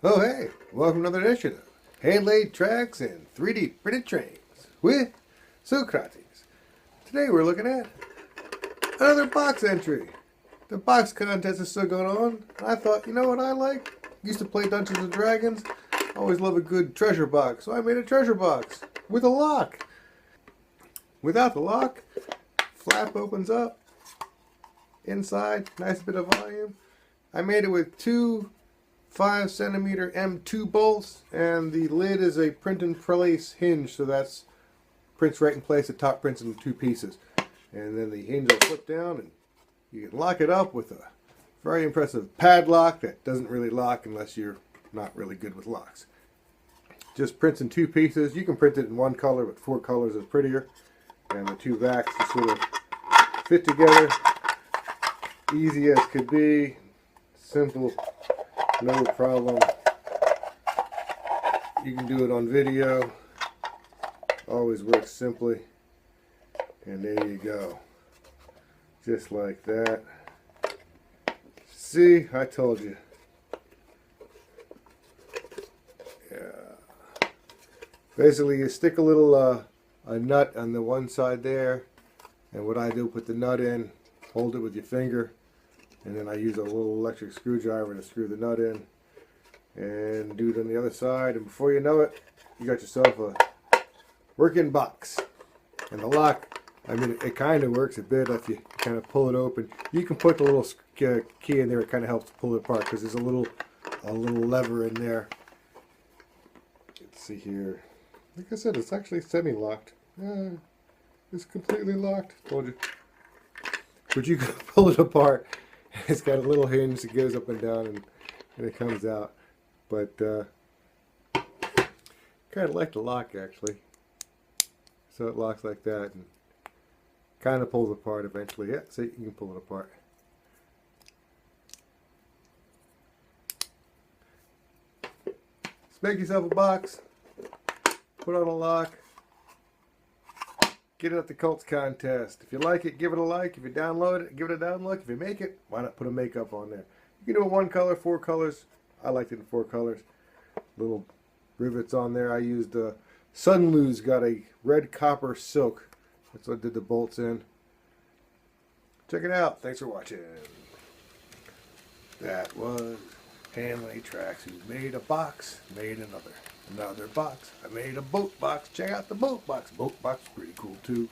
Oh hey, welcome to another edition of Hand-Laid Tracks and 3D Printed Trains with Socrates. Today we're looking at another box entry. The box contest is still going on. I thought, you know what I like? Used to play Dungeons and Dragons. Always love a good treasure box, so I made a treasure box with a lock. Without the lock, flap opens up. Inside, nice bit of volume. I made it with two 5cm M2 bolts, and the lid is a print and place hinge, so that's prints right in place. The top prints in two pieces, and then the hinge will flip down, and you can lock it up with a very impressive padlock that doesn't really lock unless you're not really good with locks. Just prints in two pieces. You can print it in one color, but four colors is prettier, and the two backs just sort of fit together, easy as could be, simple. No problem. You can do it on video. Always works simply. And there you go. Just like that. See, I told you. Yeah. Basically, you stick a little a nut on the one side there, and what I do, put the nut in, hold it with your finger, and then I use a little electric screwdriver to screw the nut in and do it on the other side. And before you know it, you got yourself a working box. And the lock, I mean, it kind of works a bit if you kind of pull it open. You can put the little key in there. It kind of helps pull it apart because there's a little lever in there. Let's see here. Like I said, it's actually semi-locked. It's completely locked. Told you. But you can pull it apart. It's got a little hinge that goes up and down, and it comes out. But kind of like the lock, actually. So it locks like that and kind of pulls apart eventually. Yeah, see, you can pull it apart. Just make yourself a box, put on a lock, get it at the Cults contest. If you like it, give it a like. If you download it, give it a download. If you make it, why not put a makeup on there? You can do it one color, four colors. I liked it in four colors. Little rivets on there. I used Sunlu's got a red copper silk. That's what I did the bolts in. Check it out. Thanks for watching. That was Hand-Laid Tracks, who made a box, made another box. I made a boat box. Check out the boat box. Boat box is pretty cool too.